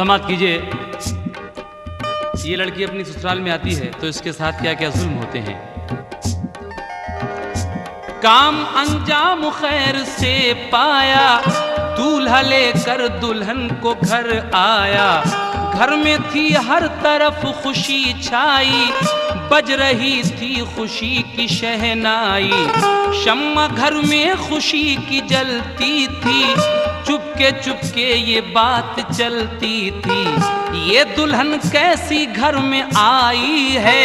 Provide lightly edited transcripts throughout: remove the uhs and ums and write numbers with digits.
समाप्त कीजिए। ये लड़की अपनी ससुराल में आती है तो इसके साथ क्या क्या जुल्म होते हैं। काम अंजाम खैर से पाया, दूल्हा लेकर दुल्हन को घर आया। घर में थी हर तरफ खुशी छाई, बज रही थी खुशी की शहनाई। शम्मा घर में खुशी की जलती थी, चुपके चुपके ये बात चलती थी। ये दुल्हन कैसी घर में आई है,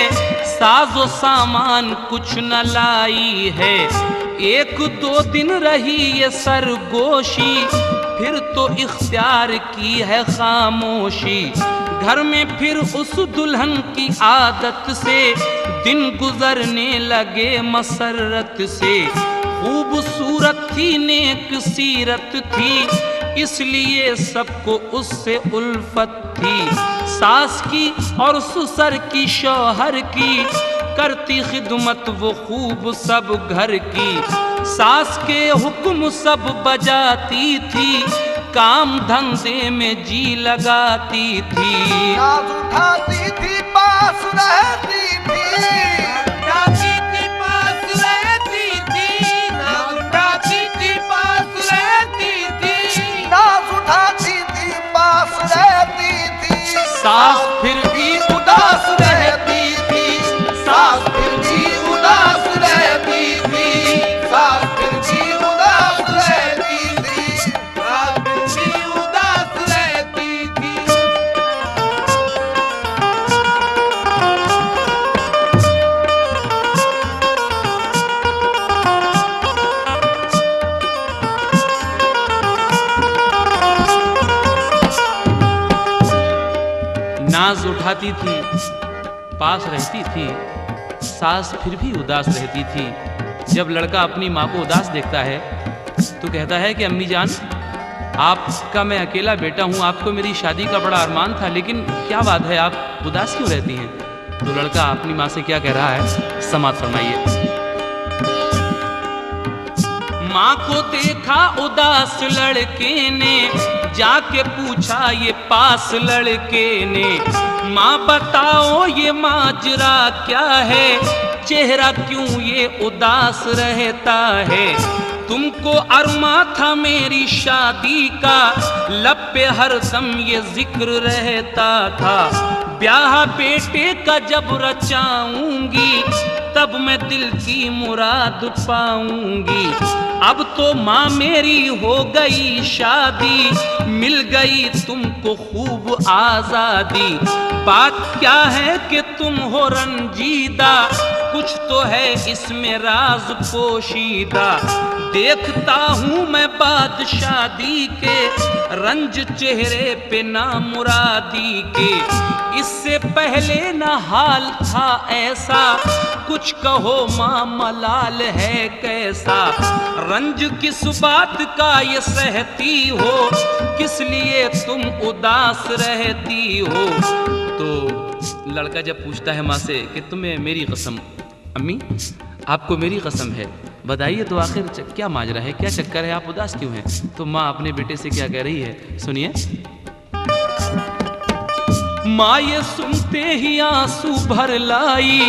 साजो सामान कुछ न लाई है। एक दो दिन रही ये सरगोशी, फिर तो इख्तियार की है खामोशी। घर में फिर उस दुल्हन की आदत से दिन गुजरने लगे मसरत से। खूबसूरत थी, नेक सीरत थी, इसलिए सबको उससे उल्फत थी। सास की और ससुर की, शौहर की, करती खिदमत वो खूब सब घर की। सास के हुक्म सब बजाती थी, काम धंधे में जी लगाती थी। नाज उठाती थी, पास रहती थी, उठाती थी, पास रहती थी, नाज उठाती थी, पास रहती थी, नाज उठाती थी, पास रहती थी। सास फिर भी उदास रहती थी, सास फिर भी उदास रहती थी, सास फिर भी उदास रहती थी। सास भी उदास रहती थी। नाज उठाती थी, पास रहती थी, सास फिर भी उदास रहती थी। जब लड़का अपनी माँ को उदास देखता है तो कहता है कि अम्मी जान, आपका मैं अकेला बेटा हूँ, आपको मेरी शादी का बड़ा अरमान था, लेकिन क्या बात है, आप उदास क्यों रहती हैं? तो लड़का अपनी माँ से क्या कह रहा है, समाप्त फरमाइए। माँ को देखा उदास लड़के ने, जाके पूछा ये पास लड़के ने, माँ बताओ ये माजरा क्या है, चेहरा क्यों ये उदास रहता है। तुमको अरमा था मेरी शादी का, लब पे हरदम ये जिक्र रहता था। ब्याह बेटे का जब रचाऊंगी, तब मैं दिल की मुराद पाऊंगी। अब तो माँ मेरी हो गई शादी, मिल गई तुमको खूब आजादी। बात क्या है कि तुम हो रंजीदा, कुछ तो है इसमें राज पोशीदा। देखता हूँ मैं बाद शादी के, रंज चेहरे पे ना मुरादी के। इससे पहले ना हाल था ऐसा, कुछ कहो माँ मलाल है कैसा। रंज किस बात का ये सहती हो, किस लिए तुम उदास रहती हो। तो लड़का जब पूछता है माँ से कि तुम्हें मेरी कसम, अम्मी आपको मेरी कसम है, बताइए तो आखिर क्या माजरा है, क्या चक्कर है, आप उदास क्यों हैं? तो माँ अपने बेटे से क्या कह रही है, सुनिए। माँ ये सुनते ही आंसू भर लाई,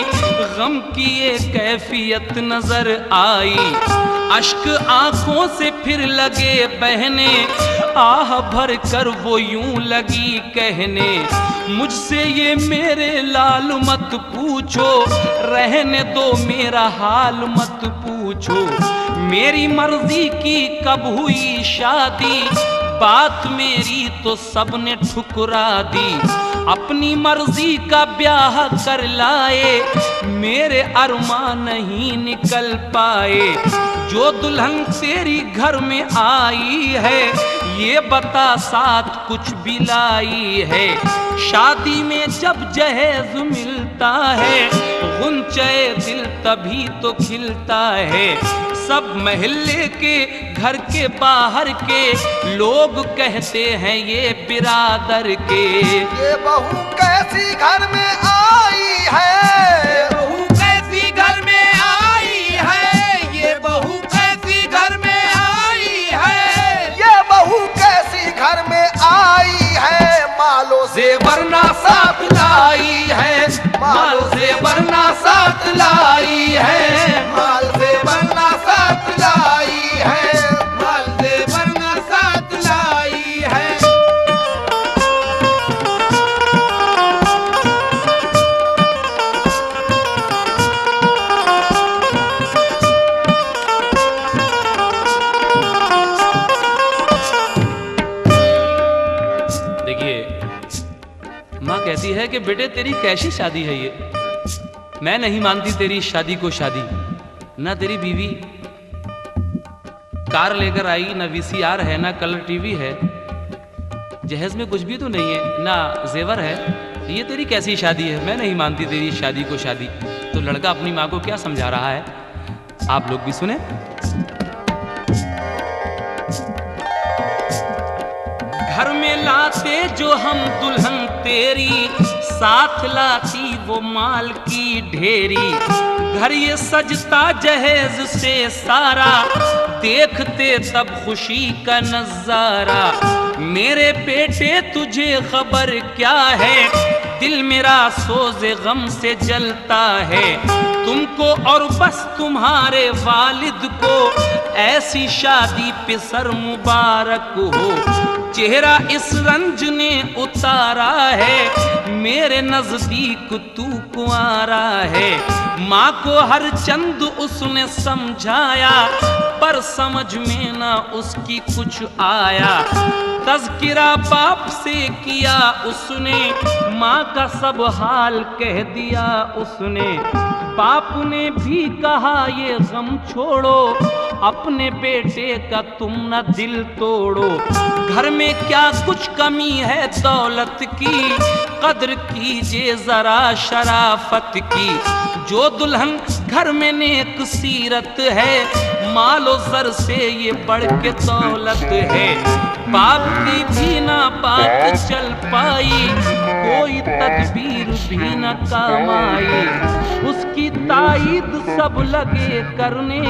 गम की ये कैफियत नजर आई। अश्क आंखों से फिर लगे बहने, आह भर कर वो यूं लगी कहने। मुझसे ये मेरे लाल मत पूछो, रहने दो मेरा हाल मत पूछो। मेरी मर्जी की कब हुई शादी, बात मेरी तो सबने ठुकरा दी। अपनी मर्जी का ब्याह कर लाए, मेरे अरमान नहीं निकल पाए। जो दुल्हन तेरी घर में आई है, ये बता साथ कुछ भी लाई है। शादी में जब जहेज मिलता है, गुंचे दिल तभी तो खिलता है। सब महल्ले के घर के बाहर के लोग कहते हैं ये बिरादर के। ये बहू कैसी घर में आई है, बहू कैसी घर में आई है, ये बहू कैसी घर में आई है, ये बहू कैसी घर में आई है। माल से वरना साथ लाई है, माल से वरना साथ लाई है, माल से वरना साथ लाई है, माल से वरना साथ लाई है। माँ कहती है कि बेटे तेरी कैसी शादी है ये, मैं नहीं मानती तेरी शादी को शादी। ना तेरी बीवी कार लेकर आई, ना वीसीआर है, ना कलर टीवी है, जहेज में कुछ भी तो नहीं है, ना जेवर है, ये तेरी कैसी शादी है, मैं नहीं मानती तेरी शादी को शादी। तो लड़का अपनी माँ को क्या समझा रहा है, आप लोग भी सुने। घर में लाते जो हम दुल्हन तेरी, साथ लाती वो माल की ढेरी। घर ये सजता जहेज से सारा, देखते तब खुशी का नजारा। मेरे बेटे तुझे खबर क्या है, दिल मेरा सोज़े गम से जलता है। तुमको और बस तुम्हारे वालिद को, ऐसी शादी पे सर मुबारक हो। चेहरा इस रंज ने उतारा है, मेरे नजदीक तू कुंवारा है। माँ को हर चंद उसने समझाया, पर समझ में ना उसकी कुछ आया। तज़किरा बाप से किया उसने, माँ का सब हाल कह दिया उसने। बाप ने भी कहा ये गम छोड़ो, अपने बेटे का तुम न दिल तोड़ो। घर में क्या कुछ कमी है दौलत की, कद्र कीजिए जरा शराफत की। जो दुल्हन घर में नेक सीरत है, मालो सर से ये बढ़ के दौलत है। बाप की भी ना बात चल पाई, कोई तदबीर भी न काम आई। उसकी ताईद सब लगे करने,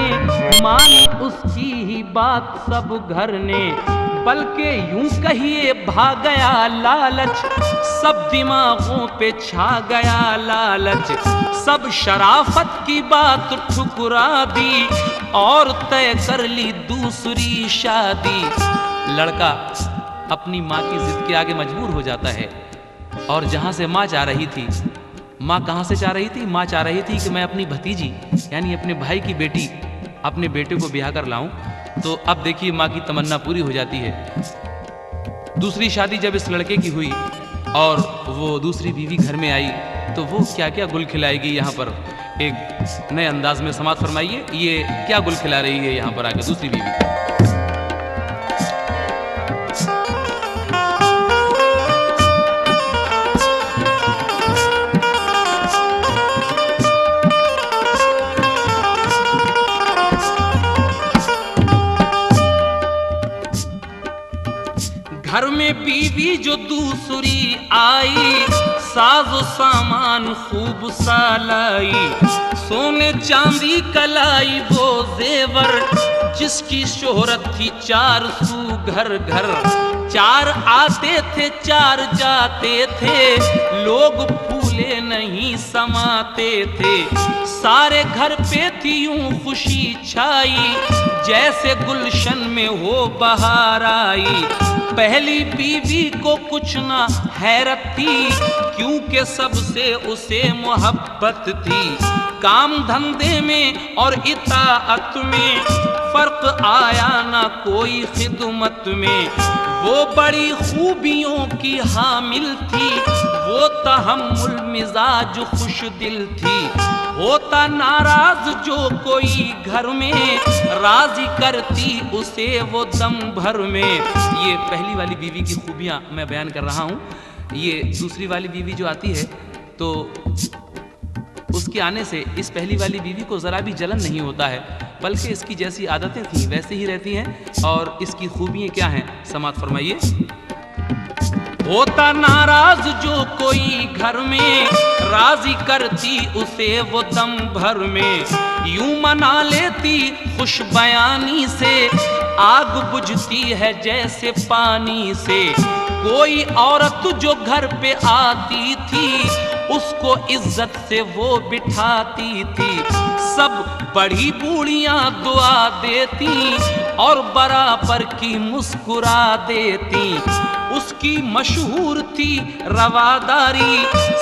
मानी उसकी ही बात सब घर ने। बल्कि यूं कहिए भाग गया लालच, सब दिमागों पे छा गया लालच। सब शराफत की बात ठुकरा दी, और तय कर ली दूसरी शादी। लड़का अपनी माँ की जिद के आगे मजबूर हो जाता है, और जहाँ से माँ चाह रही थी, माँ कहाँ से चाह रही थी, माँ चाह रही थी कि मैं अपनी भतीजी यानी अपने भाई की बेटी अपने बेटे को ब्याह कर लाऊं। तो अब देखिए माँ की तमन्ना पूरी हो जाती है। दूसरी शादी जब इस लड़के की हुई और वो दूसरी बीवी घर में आई, तो वो क्या क्या गुल खिलाएगी यहाँ पर एक नए अंदाज में समाप्त फरमाइए। ये क्या गुल खिला रही है यहाँ पर आके दूसरी बीवी। घर में बीवी जो दूसरी आई, साजो सामान खूब सा लाई। सोने चांदी कलाई वो जेवर, जिसकी शोहरत थी 4 सू घर घर। 4 आते थे 4 जाते थे, लोग फूले नहीं समाते थे। सारे घर पे थी यूं खुशी छाई, जैसे गुलशन में हो बहार आई। पहली बीवी को कुछ ना हैरत थी, क्योंकि सबसे उसे मोहब्बत थी। काम धंधे में और इताअत में फर्क आया ना कोई खिदमत में। वो बड़ी खूबियों की हामिल थी, वो तहम्मुल मिजाज खुश दिल थी। होता नाराज जो कोई घर में, राजी करती उसे वो दम भर में। ये पहली वाली बीवी की खूबियां मैं बयान कर रहा हूँ। ये दूसरी वाली बीवी जो आती है, तो उसके आने से इस पहली वाली बीवी को ज़रा भी जलन नहीं होता है, बल्कि इसकी जैसी आदतें थी वैसे ही रहती हैं। और इसकी खूबियाँ क्या हैं, समाप्त फरमाइए। होता नाराज जो कोई घर में, राजी करती उसे वो दम भर में। यूं मना लेती खुश बयानी से, आग बुझती है जैसे पानी से। कोई औरत जो घर पे आती थी उसको इज्जत से वो बिठाती थी। सब बड़ी बूढ़ियां दुआ देती और बराबर की मुस्कुरा देती। उसकी मशहूर थी रवादारी,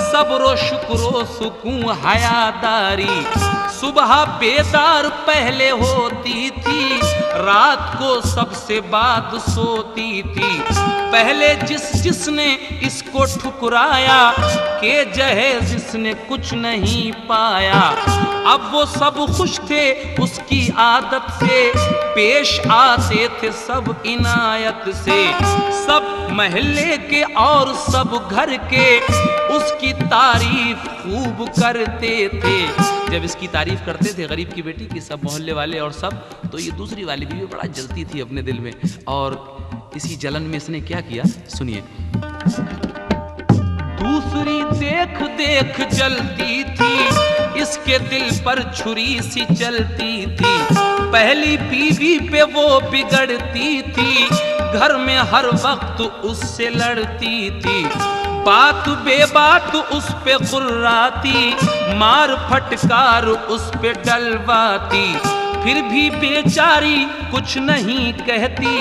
सब्रो शुक्रो सुकून हयादारी। सुबह बेदार पहले होती थी, रात को सबसे बाद सोती थी। पहले जिसने इसको ठुकराया के जहेज जिसने कुछ नहीं पाया। अब वो सब खुश थे उसकी आदत से, पेश आते थे सब इनायत से। सब महल्ले के और सब घर के उसकी तारीफ खूब करते थे। जब इसकी तारीफ करते थे गरीब की बेटी की सब मोहल्ले वाले और सब, तो ये दूसरी वाली बीवी बड़ा जलती थी अपने दिल में। और इसी जलन में इसने क्या किया सुनिए। दूसरी देख देख जलती थी, इसके दिल पर छुरी सी चलती थी। पहली बीवी पे वो बिगड़ती थी, घर में हर वक्त उससे लड़ती थी। बात बेबात उस पे गुर्राती, मार फटकार उस पे डलवाती। फिर भी बेचारी कुछ नहीं कहती,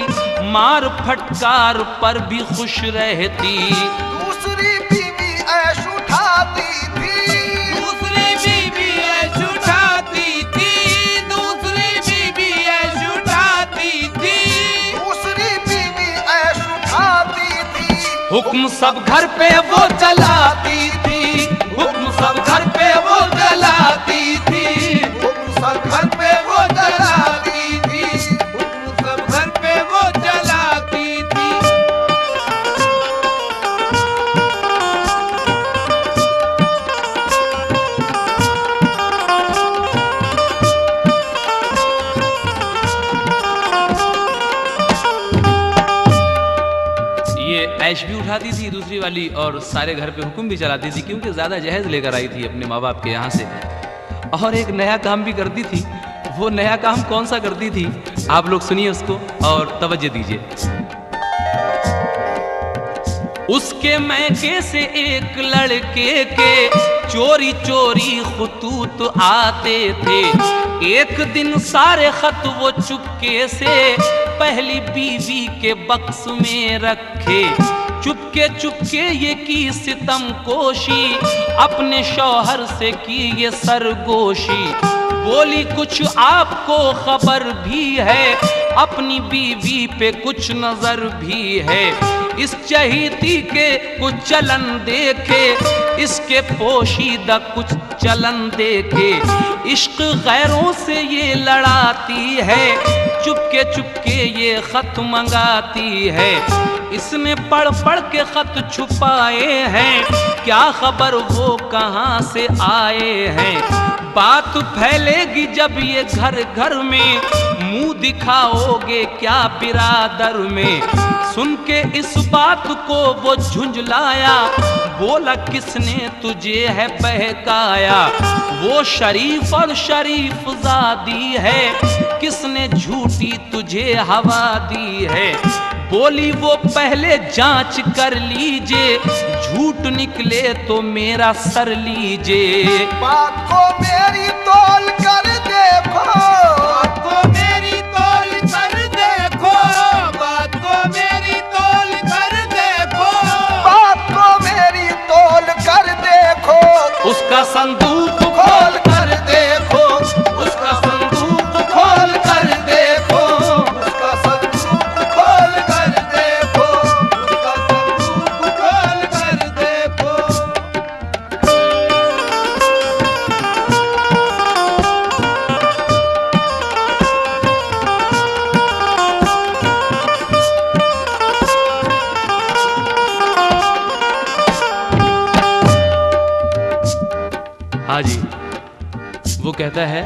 मार फटकार पर भी खुश रहती। दूसरी बीवी ऐश उठाती थी, दूसरी बीवी ऐश उठाती थी, दूसरी बीवी ऐश उठाती थी, दूसरी बीवी ऐश उठाती थी। हुक्म सब घर पे वो चलाती थी, हुक्म सब घर पे वो चलाती थी। सब घर पे वो जलाती थी, सब घर पे वो जलाती थी। ये ऐश भी उठाती थी दूसरी वाली, और सारे घर पे हुक्म भी चलाती थी, क्योंकि ज़्यादा जहेज लेकर आई थी अपने माँ बाप के यहाँ से। और एक नया काम भी करती थी। वो नया काम कौन सा करती थी आप लोग सुनिए उसको और तवज्जो दीजिए। उसके मैके से एक लड़के के चोरी चोरी खुतूत आते थे। एक दिन सारे खत वो चुपके से पहली बीवी के बक्स में रखे। चुपके चुपके ये की सितम कोशी, अपने शौहर से की ये सरगोशी। बोली कुछ आपको खबर भी है, अपनी बीवी पे कुछ नजर भी है। इस चहीती के कुछ चलन देखे, इसके पोशीदा कुछ चलन देखे। इश्क गैरों से ये लड़ाती है, चुपके चुपके ये खत मंगाती है। इसने पढ़ पढ़ के खत छुपाए हैं, क्या खबर वो कहाँ से आए हैं। बात फैलेगी जब ये घर घर में, मुंह दिखाओगे क्या बिरादर में। सुन के इस बात को वो झुंझलाया, बोला किसने तुझे है बहकाया। वो शरीफ और शरीफ ज़ादी है, किसने झूठी तुझे हवा दी है। बोली वो पहले जांच कर लीजिए, झूठ निकले तो मेरा सर लीजिए। बात को मेरी तौल कर देखो, बात को मेरी तौल कर देखो, बात को मेरी तौल कर देखो, बात को मेरी तौल कर देखो। उसका संदूक खोल कर देखो, उसका संदूक खोल कर देखो। उसका संदूक खोल कर देखो, उसका संदूक खोल कर देखो। हाँ जी, वो कहता है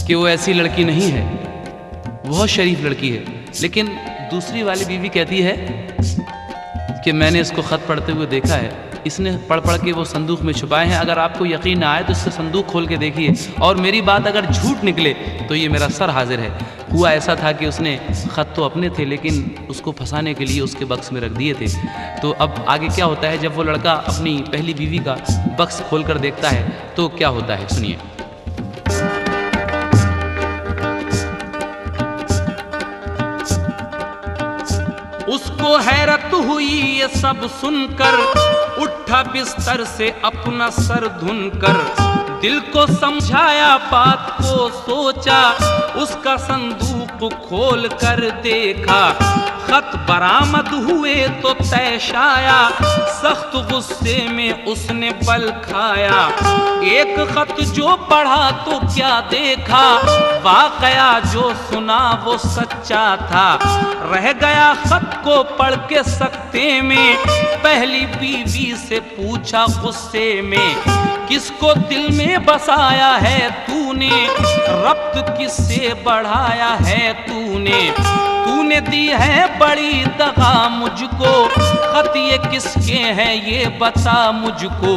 कि वो ऐसी लड़की नहीं है, बहुत शरीफ लड़की है। लेकिन दूसरी वाली बीवी कहती है कि मैंने इसको खत पढ़ते हुए देखा है, इसने पढ़ पढ़ के वो संदूक में छुपाए हैं। अगर आपको यकीन ना आए तो इससे संदूक खोल के देखिए, और मेरी बात अगर झूठ निकले तो ये मेरा सर हाजिर है। हुआ ऐसा था कि उसने ख़त तो अपने थे लेकिन उसको फंसाने के लिए उसके बक्स में रख दिए थे। तो अब आगे क्या होता है, जब वो लड़का अपनी पहली बीवी का बक्स खोलकर देखता है तो क्या होता है, सुनिए। उसको हैरत हुई ये सब सुनकर, उठा बिस्तर से अपना सर धुनकर, दिल को समझाया बात को सोचा, उसका संदूक खोल कर देखा, खत बरामद हुए तो तैश आया, सख्त गुस्से में उसने बल खाया। एक खत जो पढ़ा तो क्या देखा, वाकया जो सुना वो सच्चा था, रह गया खत को पढ़ के सकते में, पहली बीवी से पूछा गुस्से में, किसको दिल में बसाया है तूने, रब्त किससे बढ़ाया है तूने, तूने दी है बड़ी दगा मुझको, खत ये किसके हैं ये बता मुझको।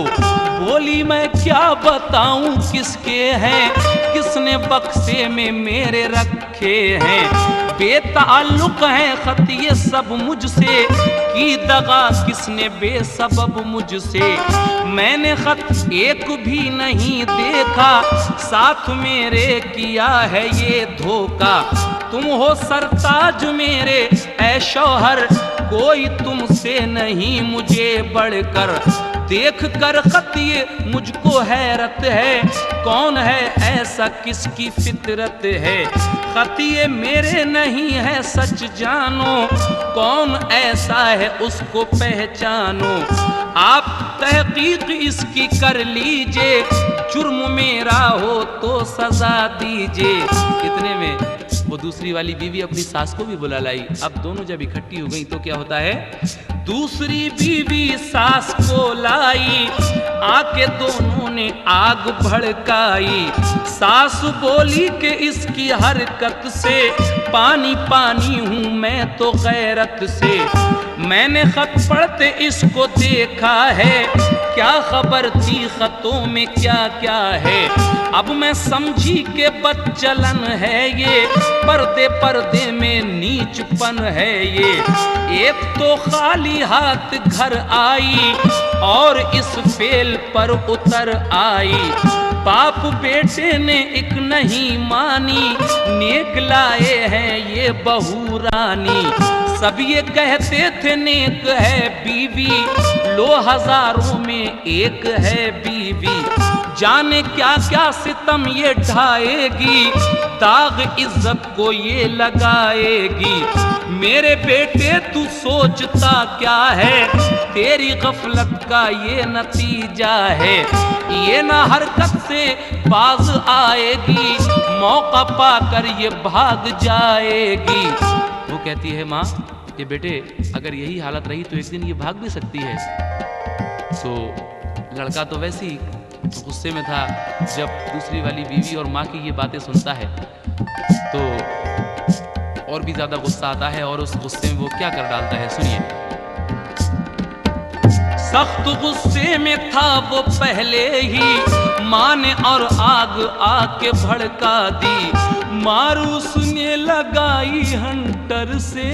बोली मैं क्या बताऊं किसके हैं, किसने बक्से में मेरे रखे हैं, बेताल्लुक है खत ये सब मुझसे, की दगा किसने बेसबब मुझसे। मैंने खत एक भी नहीं देखा, साथ मेरे किया है ये धोखा, तुम हो सरताज मेरे ऐ शौहर, कोई तुमसे नहीं मुझे बढ़कर। देख कर खत ये मुझको हैरत है, कौन है ऐसा किसकी फितरत है, खत ये मेरे नहीं है सच जानो, कौन ऐसा है उसको पहचानो। आप तहकीक इसकी कर लीजिए, जुर्म मेरा हो तो सजा दीजिए। इतने में वो दूसरी वाली बीवी अपनी सास को भी बुला लाई। अब दोनों जब इकट्ठी हो गई तो क्या होता है, दूसरी बीवी सास को लाई, आके दोनों ने आग भड़काई। सास बोली कि इसकी हरकत से पानी पानी हूँ मैं तो गैरत से, मैंने खत पढ़ते इसको देखा है, क्या खबर थी खतों में क्या क्या है, अब मैं समझी के बदचलन है ये, पर्दे पर्दे में नीचपन है ये। एक तो खाली हाथ घर आई और इस फेल पर उतर आई, बाप बेटे ने एक नहीं मानी, नेक लाए हैं ये बहू रानी। सब ये कहते थे नेक है बीवी, लो हजारों में एक है बीवी, जाने क्या क्या सितम ये ढाएगी, दाग इज्जत को ये लगाएगी। मेरे बेटे तू सोचता क्या है, तेरी गफलत का ये नतीजा है, ये ना हरकत से बाज आएगी, मौका पाकर ये भाग जाएगी। वो कहती है माँ ये बेटे अगर यही हालत रही तो एक दिन ये भाग भी सकती है। तो लड़का तो वैसे ही गुस्से में था, जब दूसरी वाली बीवी और माँ की ये बातें सुनता है तो और भी ज्यादा गुस्सा आता है, और उस गुस्से में वो क्या कर डालता है, सुनिए। सख्त गुस्से में था वो पहले ही, माँ ने और आग आके भड़का दी, मारूस ने लगाई हंटर से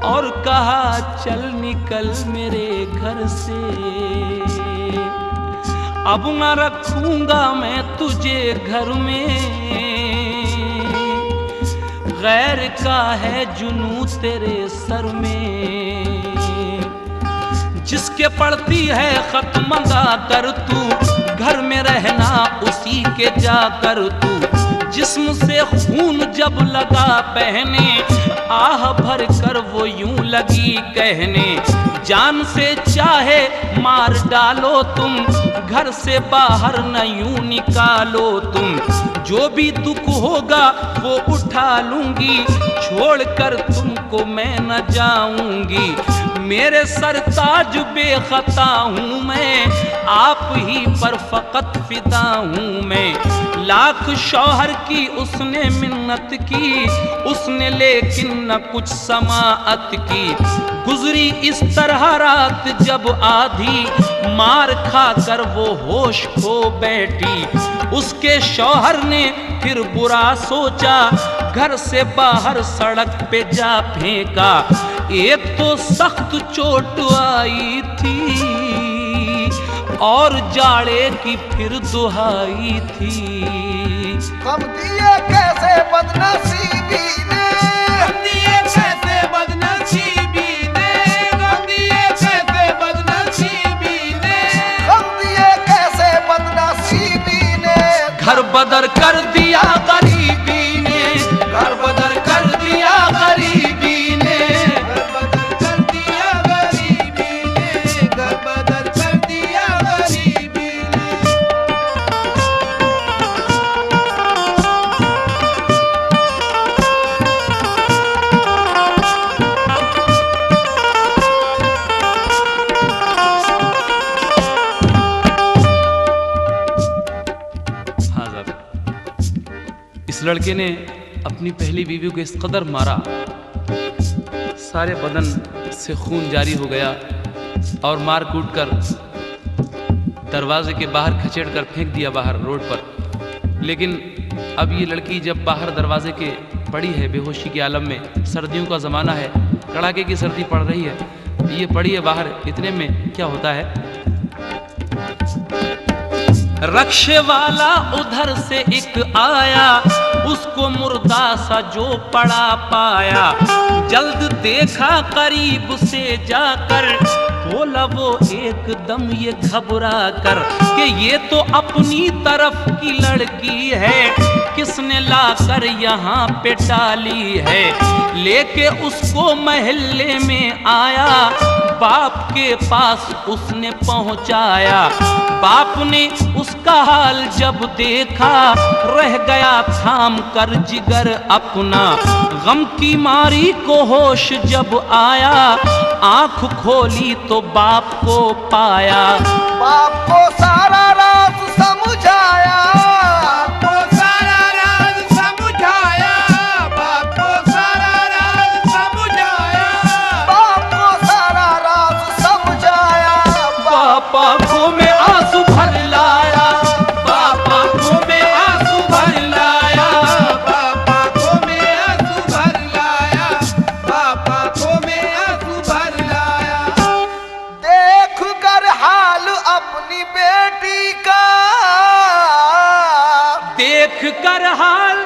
और कहा चल निकल मेरे घर से, अब न रखूंगा मैं तुझे घर में, गैर का है जुनू तेरे सर में, जिसके पड़ती है खत मंगा कर तू, घर में रहना उसी के जाकर तू, जिस्म से खून जब लगा पहने, आह भर कर वो यूं लगी कहने, जान से चाहे मार डालो तुम, घर से बाहर न यूं निकालो तुम, जो भी दुख होगा वो उठा लूंगी, छोड़ कर तुमको मैं न जाऊंगी, मेरे सरताज बेखता हूँ मैं, आप ही पर फकत फिदा हूँ मैं। लाख शौहर की उसने मिन्नत की, उसने लेकिन न कुछ समाअत की। गुजरी इस तरह रात जब आधी, मार खाकर वो होश खो बैठी। उसके शौहर ने फिर बुरा सोचा, घर से बाहर सड़क पे जा फेंका। एक तो सख्त चोट आई थी और जाड़े की फिर दुहाई थी। गम दिए कैसे बदनसीबी ने, गम दिए कैसे बदनसीबी ने, गम दिए कैसे बदनसीबी ने, गम दिए कैसे बदनसीबी ने। घर बदर कर दिया गरीबी ने, घर बदर कर दिया गरीबी ने। घर बदल कर दिया गरीबी ने, घर बदल कर दिया गरीबी ने। हाँ साहब, इस लड़के ने अपनी पहली बीवी को इस कदर मारा, सारे बदन से खून जारी हो गया और मार कूट कर दरवाजे के बाहर खचेड़ कर फेंक दिया बाहर रोड पर। लेकिन अब ये लड़की जब बाहर दरवाजे के पड़ी है बेहोशी के आलम में, सर्दियों का ज़माना है, कड़ाके की सर्दी पड़ रही है, ये पड़ी है बाहर। इतने में क्या होता है, रक्षे वाला उधर से एक आया, उसको मुर्दा सा जो पड़ा पाया। जल्द देखा करीब से जाकर, बोला वो एकदम ये घबरा कर कि ये तो अपनी तरफ की लड़की है, किसने लाकर यहाँ पे डाली है। लेके उसको महल्ले में आया, बाप के पास उसने पहुँचाया। बाप ने उसका हाल जब देखा, रह गया थाम कर जिगर अपना। गम की मारी को होश जब आया, आंख खोली तो बाप को पाया। बाप को सारा राज समझाया, बाप को सारा राज समझाया, बाप को सारा राज समझाया, बाप को सारा राज समझाया। बाप आंखों में आंसू भर लाया, बाप आंखों में आंसू भर लाया। बाप आँखों में आंसू भर लाया, बाप आँखों में आंसू भर लाया। देख कर हाल अपनी बेटी का, देख कर हाल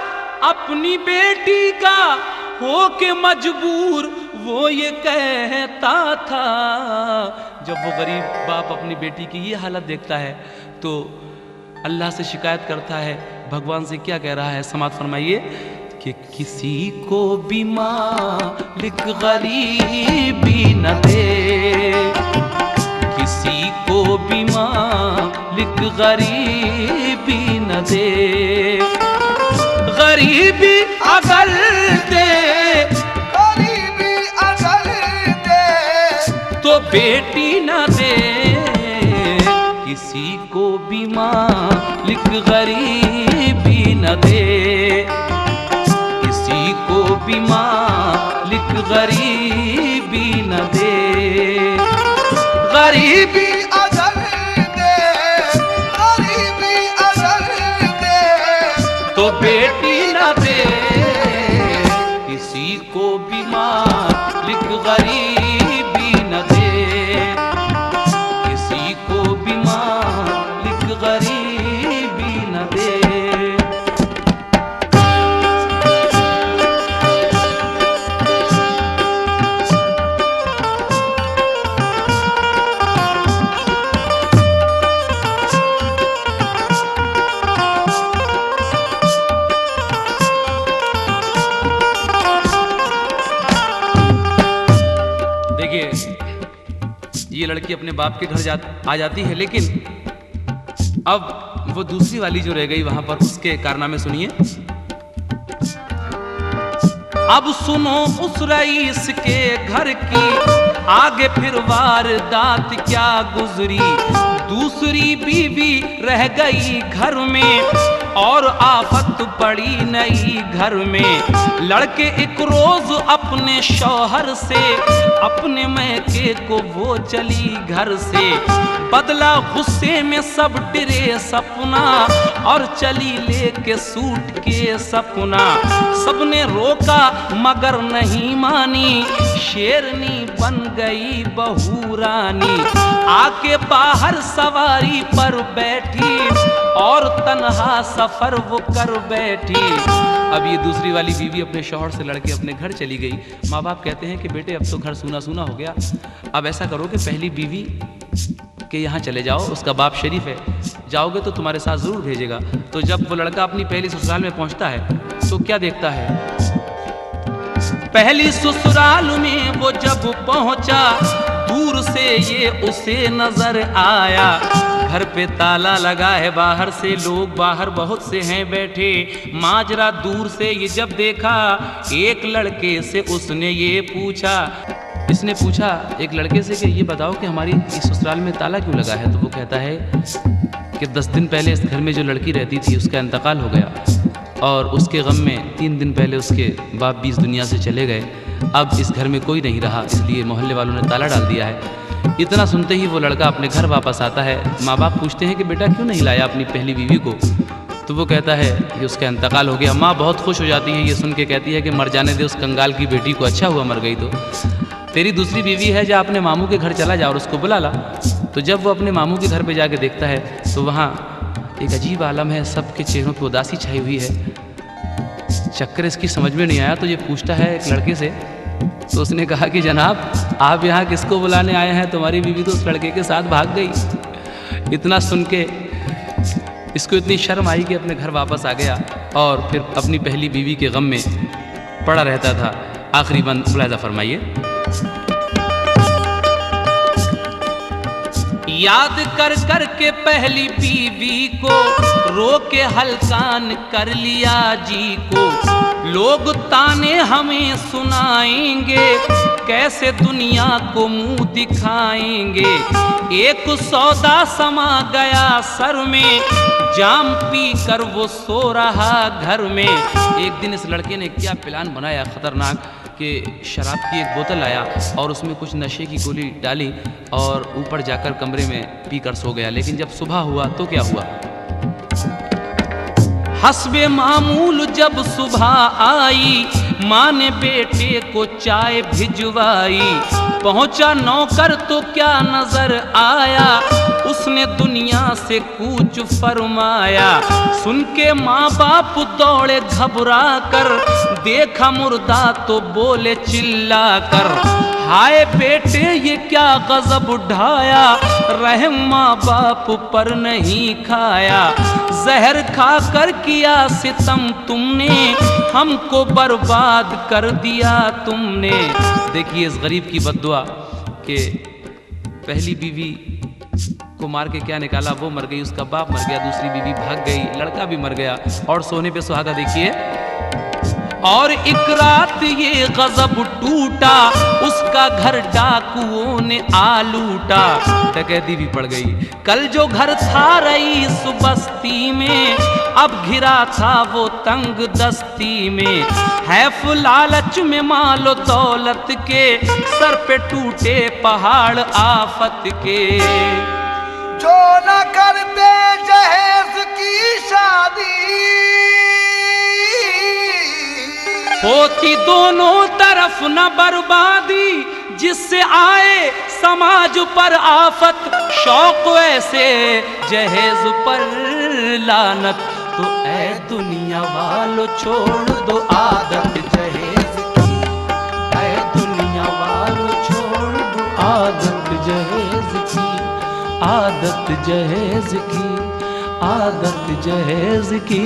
अपनी बेटी का, हो के मजबूर वो ये कहता था। जब वो गरीब बाप अपनी बेटी की ये हालत देखता है तो अल्लाह से शिकायत करता है, भगवान से क्या कह रहा है, समात फरमाइए कि किसी को भी मालिक गरीबी न दे, किसी को भी मालिक गरीबी न दे। गरीबी अगर दे गरीबी अगर दे तो बेटी न दे, किसी को भी मालिक गरीबी न दे, किसी को भी मालिक गरीबी न दे। गरीबी अगर दे, गरीबी अगर दे तो बेटी न दे, किसी को भी मालिक गरीबी न दे, किसी को भी मालिक गरीबी न दे। ये लड़की अपने बाप के घर आ जाती है, लेकिन अब वो दूसरी वाली जो रह गई वहां पर, उसके कारनामे सुनिए। अब सुनो उस रईस के घर की, आगे फिर वारदात क्या गुजरी। दूसरी बीवी रह गई घर में और आफत पड़ी नई घर में। लड़के एक रोज अपने शौहर से अपने मैके को वो चली घर से। बदला गुस्से में सब डरे सपना और चली लेके सूट के सपना। सबने रोका मगर नहीं मानी, शेरनी बन गई बहू रानी। आके बाहर सवारी पर बैठी और तन्हा सफर वो कर बैठी। अब ये दूसरी वाली बीवी अपने शौहर से लड़के अपने घर चली गई। माँ बाप कहते हैं कि बेटे अब तो घर सूना सूना हो गया, अब ऐसा करो कि पहली बीवी के यहाँ चले जाओ, उसका बाप शरीफ है, जाओगे तो तुम्हारे साथ ज़रूर भेजेगा। तो जब वो लड़का अपनी पहली ससुराल में पहुँचता है तो क्या देखता है, पहली ससुराल में वो जब पहुँचा दूर से ये उसे नजर आया। घर पे ताला लगा है, बाहर से लोग बाहर बहुत से हैं बैठे। माजरा दूर से ये जब देखा, एक लड़के से उसने ये पूछा, इसने पूछा एक लड़के से कि ये बताओ कि हमारी इस ससुराल में ताला क्यों लगा है। तो वो कहता है कि 10 दिन पहले इस घर में जो लड़की रहती थी उसका इंतकाल हो गया और उसके गम में 3 दिन पहले उसके बाप भी इस दुनिया से चले गए। अब इस घर में कोई नहीं रहा, इसलिए मोहल्ले वालों ने ताला डाल दिया है। इतना सुनते ही वो लड़का अपने घर वापस आता है। माँ बाप पूछते हैं कि बेटा क्यों नहीं लाया अपनी पहली बीवी को। तो वो कहता है कि उसका इंतकाल हो गया। माँ बहुत खुश हो जाती है ये सुन के, कहती है कि मर जाने दे उस कंगाल की बेटी को, अच्छा हुआ मर गई तो। तेरी दूसरी बीवी है, जा अपने मामू के घर चला जा और उसको बुला ला। तो जब वो अपने मामू के घर पे जाके देखता है तो वहाँ एक अजीब आलम है, सबके चेहरों पर उदासी छाई हुई है। चक्कर इसकी समझ में नहीं आया तो ये पूछता है एक लड़के से। तो उसने कहा कि जनाब आप यहाँ किसको बुलाने आए हैं, तुम्हारी बीवी तो उस लड़के के साथ भाग गई। इतना सुन के इसको इतनी शर्म आई कि अपने घर वापस आ गया और फिर अपनी पहली बीवी के गम में पड़ा रहता था। आखिरी बंद मुलाहिजा फरमाइए। याद कर कर के पहली बीवी को रो के हलकान कर लिया जी को। लोग ताने हमें सुनाएंगे, कैसे दुनिया को मुंह दिखाएंगे। एक सौदा समा गया सर में, जाम पी कर वो सो रहा घर में। एक दिन इस लड़के ने क्या प्लान बनाया खतरनाक कि शराब की एक बोतल लाया और उसमें कुछ नशे की गोली डाली और ऊपर जाकर कमरे में पीकर सो गया। लेकिन जब सुबह हुआ तो क्या हुआ, हस्बे मामूल जब सुबह आई, माँ ने बेटे को चाय भिजवाई। पहुंचा नौकर तो क्या नजर आया, उसने दुनिया से कूच फरमाया। सुन के माँ बाप दौड़े घबरा कर, देखा मुर्दा तो बोले चिल्ला कर, हाय बेटे ये क्या गजब उठाया, रहम माँ बाप पर नहीं खाया। जहर खा कर किया सितम तुमने, हमको बर्बाद कर दिया तुमने। देखिए इस गरीब की बद्दुआ कि पहली बीवी को मार के क्या निकाला, वो मर गई, उसका बाप मर गया, दूसरी बीवी भाग गई, लड़का भी मर गया और सोने पे सुहागा। देखिए और एक रात ये गजब टूटा, उसका घर डाकुओं ने आ लूटा। डकैती भी पड़ गई। कल जो घर था रईस बस्ती में, अब घिरा था वो तंग दस्ती में। हैफ लालच में मालो दौलत के, सर पे टूटे पहाड़ आफत के। जो न करते जहेज की शादी, होती दोनों तरफ न बर्बादी, जिससे आए समाज पर आफत। शौक ऐसे जहेज पर लानत, तो ऐ दुनिया वालों छोड़ दो आदत जहेज की। ऐ दुनिया वालों छोड़ दो आदत जहेज की। आदत जहेज की, आदत जहेज की।